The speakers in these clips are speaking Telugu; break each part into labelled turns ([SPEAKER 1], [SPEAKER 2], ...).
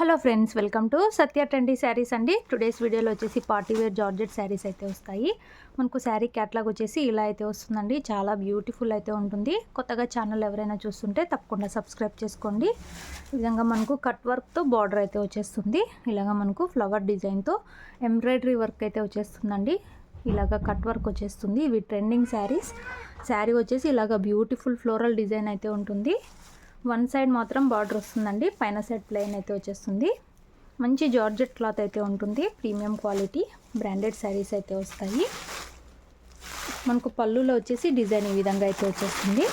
[SPEAKER 1] Hello friends, welcome to Satya trendy saris అండి. టుడేస్ వీడియోలో వచ్చేసి పార్టీ వేర్ జార్జెట్ శారీస్ అయితే వస్తాయి. మనకు శారీ క్యాట్లాగ్ వచ్చేసి ఇలా అయితే వస్తుందండి. చాలా బ్యూటిఫుల్ అయితే ఉంటుంది. కొత్తగా ఛానల్ ఎవరైనా చూస్తుంటే తప్పకుండా సబ్స్క్రైబ్ చేసుకోండి. ఈ విధంగా మనకు కట్ వర్క్తో బార్డర్ అయితే వచ్చేస్తుంది. ఇలాగా మనకు ఫ్లవర్ డిజైన్తో ఎంబ్రాయిడరీ వర్క్ అయితే వచ్చేస్తుందండి. ఇలాగా కట్ వర్క్ వచ్చేస్తుంది. ఇవి ట్రెండింగ్ శారీస్. శారీ వచ్చేసి ఇలాగా బ్యూటిఫుల్ ఫ్లోరల్ డిజైన్ అయితే ఉంటుంది. వన్ సైడ్ మాత్రం బార్డర్ వస్తుందండి, పైన సైడ్ ప్లెయిన్ అయితే వచ్చేస్తుంది. మంచి జార్జెట్ క్లాత్ అయితే ఉంటుంది. ప్రీమియం క్వాలిటీ బ్రాండెడ్ శారీస్ అయితే వస్తాయి. మనకు పళ్ళులో వచ్చేసి డిజైన్ ఈ విధంగా అయితే వచ్చేస్తుంది.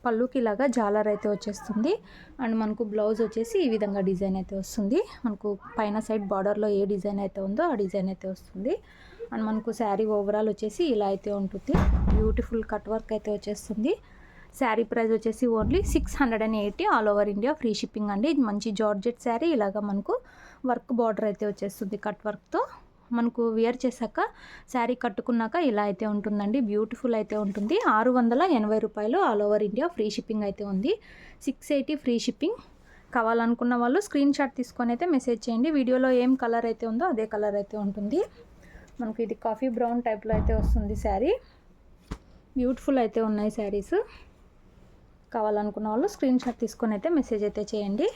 [SPEAKER 1] పళ్ళుకి ఇలాగా జాలర్ అయితే వచ్చేస్తుంది. అండ్ మనకు బ్లౌజ్ వచ్చేసి ఈ విధంగా డిజైన్ అయితే వస్తుంది. మనకు పైన సైడ్ బార్డర్లో ఏ డిజైన్ అయితే ఉందో ఆ డిజైన్ అయితే వస్తుంది. అండ్ మనకు శారీ ఓవరాల్ వచ్చేసి ఇలా అయితే ఉంటుంది. బ్యూటిఫుల్ కట్ వర్క్ అయితే వచ్చేస్తుంది. శారీ ప్రైస్ వచ్చేసి only 680 all over India free shipping అండి. మంచి జార్జెట్ శారీ. ఇలాగా మనకు వర్క్ బార్డర్ అయితే వచ్చేస్తుంది కట్ వర్క్తో. మనకు వేర్ చేశాక శారీ కట్టుకున్నాక ఇలా అయితే ఉంటుందండి. బ్యూటిఫుల్ అయితే ఉంటుంది. 680 రూపాయలు all over India free shipping అయితే ఉంది. 680 ఫ్రీ షిప్పింగ్. కావాలనుకున్న వాళ్ళు స్క్రీన్ షాట్ తీసుకొని అయితే మెసేజ్ చేయండి. వీడియోలో ఏం కలర్ అయితే ఉందో అదే కలర్ అయితే ఉంటుంది. మనకు ఇది కాఫీ బ్రౌన్ టైప్లో అయితే వస్తుంది శారీ. బ్యూటిఫుల్ అయితే ఉన్నాయి శారీస్. కావాలనుకున్న వాళ్ళు స్క్రీన్ షాట్ తీసుకొని అయితే మెసేజ్ అయితే చేయండి.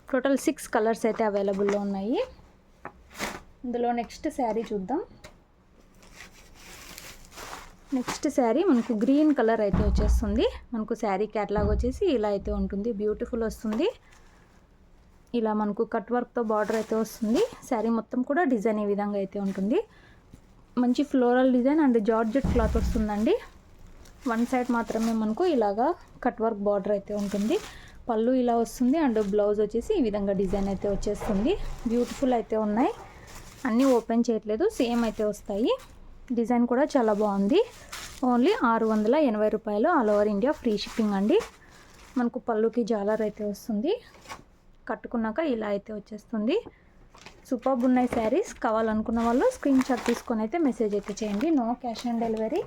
[SPEAKER 1] టోటల్ 6 కలర్స్ అయితే అవైలబుల్లో ఉన్నాయి. ఇందులో నెక్స్ట్ శారీ చూద్దాం. నెక్స్ట్ శారీ మనకు గ్రీన్ కలర్ అయితే వచ్చేస్తుంది. మనకు శారీ క్యాట్లాగ్ వచ్చేసి ఇలా అయితే ఉంటుంది. బ్యూటిఫుల్ వస్తుంది. ఇలా మనకు కట్ వర్క్తో బార్డర్ అయితే వస్తుంది. శారీ మొత్తం కూడా డిజైన్ ఈ విధంగా అయితే ఉంటుంది. మంచి floral design and georgette cloth వస్తుందండి. వన్ సైడ్ మాత్రమే మనకు ఇలాగా కట్ వర్క్ బార్డర్ అయితే ఉంటుంది. పళ్ళు ఇలా వస్తుంది అండ్ బ్లౌజ్ వచ్చేసి ఈ విధంగా డిజైన్ అయితే వచ్చేస్తుంది. బ్యూటిఫుల్ అయితే ఉన్నాయి. అన్నీ ఓపెన్ చేయట్లేదు, సేమ్ అయితే వస్తాయి. డిజైన్ కూడా చాలా బాగుంది. ఓన్లీ 680 రూపాయలు all over India free shipping అండి. మనకు పళ్ళుకి జాలర్ అయితే వస్తుంది. కట్టుకున్నాక ఇలా అయితే వచ్చేస్తుంది. సూపర్బ్ ఉన్నాయి శారీస్. కావాలనుకున్న వాళ్ళు స్క్రీన్ షాట్ తీసుకొని అయితే మెసేజ్ అయితే చేయండి. No cash on delivery.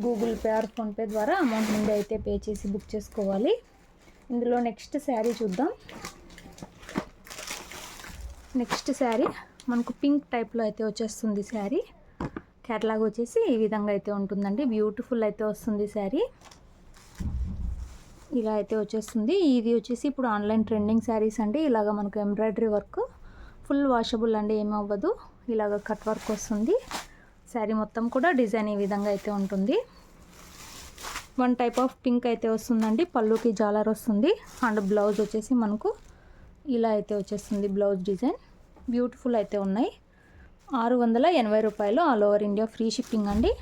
[SPEAKER 1] Google Pay or PhonePe ద్వారా అమౌంట్ ముందే అయితే పే చేసి బుక్ చేసుకోవాలి. ఇందులో నెక్స్ట్ శారీ చూద్దాం. నెక్స్ట్ శారీ మనకు పింక్ టైప్లో అయితే వచ్చేస్తుంది. శారీ క్యాట్లాగ్ వచ్చేసి ఈ విధంగా అయితే ఉంటుందండి. బ్యూటిఫుల్ అయితే వస్తుంది శారీ. ఇలా అయితే వచ్చేస్తుంది. ఇది వచ్చేసి ఇప్పుడు ఆన్లైన్ ట్రెండింగ్ శారీస్ అండి. ఇలాగ మనకు ఎంబ్రాయిడరీ వర్క్ ఫుల్ వాషబుల్ అండి, ఏమీ అవ్వదు. ఇలాగ కట్ వర్క్ వస్తుంది. శారీ మొత్తం కూడా డిజైన్ ఈ విధంగా అయితే ఉంటుంది. వన్ టైప్ ఆఫ్ పింక్ అయితే వస్తుందండి. పళ్ళుకి జాలర్ వస్తుంది అండ్ బ్లౌజ్ వచ్చేసి మనకు ఇలా అయితే వచ్చేస్తుంది. బ్లౌజ్ డిజైన్ బ్యూటిఫుల్ అయితే ఉన్నాయి. 680 రూపాయలు all over India free shipping అండి.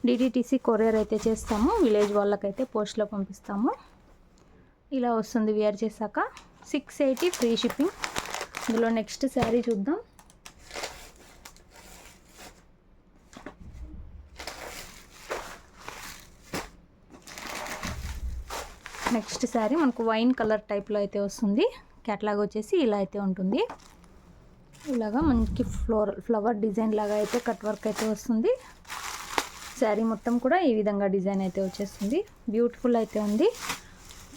[SPEAKER 1] డిటిటీసీ కొరియర్ అయితే చేస్తాము. విలేజ్ వాళ్ళకైతే పోస్ట్లో పంపిస్తాము. ఇలా వస్తుంది వేర్ చేశాక. 680 ఫ్రీ షిప్పింగ్. ఇందులో నెక్స్ట్ శారీ చూద్దాం. నెక్స్ట్ శారీ మనకు వైన్ కలర్ టైప్లో అయితే వస్తుంది. క్యాట్లాగ్ వచ్చేసి ఇలా అయితే ఉంటుంది. ఇలాగా మనకి ఫ్లవర్ డిజైన్ లాగా అయితే కట్ వర్క్ అయితే వస్తుంది. శారీ మొత్తం కూడా ఈ విధంగా డిజైన్ అయితే వచ్చేస్తుంది. బ్యూటిఫుల్ అయితే ఉంది.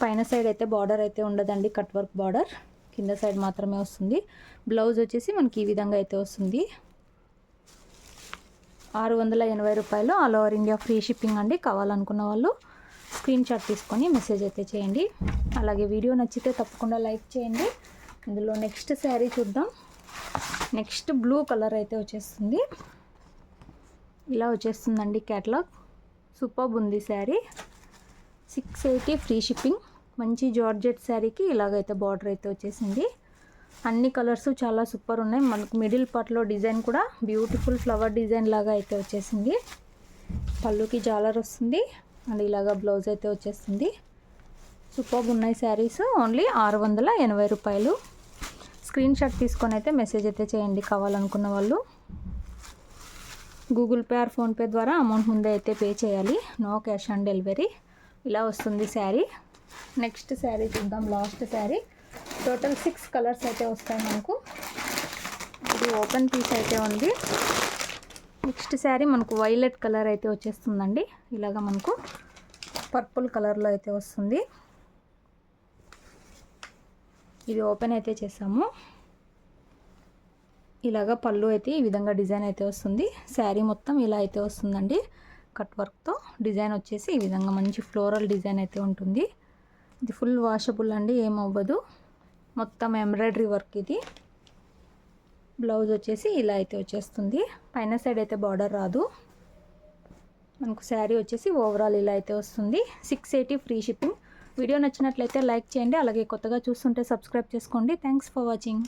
[SPEAKER 1] పైన సైడ్ అయితే బార్డర్ అయితే ఉండదండి, కట్ వర్క్ బార్డర్ కింద సైడ్ మాత్రమే వస్తుంది. బ్లౌజ్ వచ్చేసి మనకి ఈ విధంగా అయితే వస్తుంది. 680 రూపాయలు all over India free shipping అండి. కావాలనుకున్న వాళ్ళు స్క్రీన్ షాట్ తీసుకొని మెసేజ్ అయితే చేయండి. అలాగే వీడియో నచ్చితే తప్పకుండా లైక్ చేయండి. ఇందులో నెక్స్ట్ శారీ చూద్దాం. నెక్స్ట్ బ్లూ కలర్ అయితే వచ్చేస్తుంది. ఇలా వచ్చేస్తుందండి క్యాట్లాగ్. సూపర్బ్ ఉంది శారీ. 680 free shipping. మంచి జార్జెట్ శారీకి ఇలాగైతే బార్డర్ అయితే వచ్చేసింది. అన్ని కలర్స్ చాలా సూపర్ ఉన్నాయి. మనకు మిడిల్ పార్ట్లో డిజైన్ కూడా బ్యూటిఫుల్ ఫ్లవర్ డిజైన్ లాగా అయితే వచ్చేసింది. పళ్ళుకి జాలర్ వస్తుంది అండ్ ఇలాగా బ్లౌజ్ అయితే వచ్చేస్తుంది. సూపర్బ్ ఉన్నాయి శారీస్. ఓన్లీ 680 రూపాయలు. స్క్రీన్ షాట్ తీసుకొని అయితే మెసేజ్ అయితే చేయండి కావాలనుకున్న వాళ్ళు. గూగుల్ పే ఆర్ ఫోన్పే ద్వారా అమౌంట్ ముందే అయితే పే చేయాలి. No cash on delivery. ఇలా వస్తుంది శారీ. నెక్స్ట్ శారీ చూద్దాం. లాస్ట్ శారీ. టోటల్ 6 కలర్స్ అయితే వస్తాయి మనకు. ఇది ఓపెన్ పీస్ అయితే ఉంది. నెక్స్ట్ శారీ మనకు వైలెట్ కలర్ అయితే వచ్చేస్తుందండి. ఇలాగా మనకు పర్పుల్ కలర్లో అయితే వస్తుంది. ఇది ఓపెన్ అయితే చేసాము. ఇలాగా పళ్ళు అయితే ఈ విధంగా డిజైన్ అయితే వస్తుంది. శారీ మొత్తం ఇలా అయితే వస్తుందండి. కట్ వర్క్తో డిజైన్ వచ్చేసి ఈ విధంగా మంచి ఫ్లోరల్ డిజైన్ అయితే ఉంటుంది. ఇది ఫుల్ వాషబుల్ అండి, ఏమవ్వదు. మొత్తం ఎంబ్రాయిడరీ వర్క్ ఇది. బ్లౌజ్ వచ్చేసి ఇలా అయితే వచ్చేస్తుంది. పైన సైడ్ అయితే బార్డర్ రాదు. మనకు శారీ వచ్చేసి ఓవరాల్ ఇలా అయితే వస్తుంది. 680 ఫ్రీ షిప్పింగ్. వీడియో నచ్చినట్లయితే లైక్ చేయండి. అలాగే కొత్తగా చూస్తుంటే సబ్స్క్రైబ్ చేసుకోండి. Thanks for watching.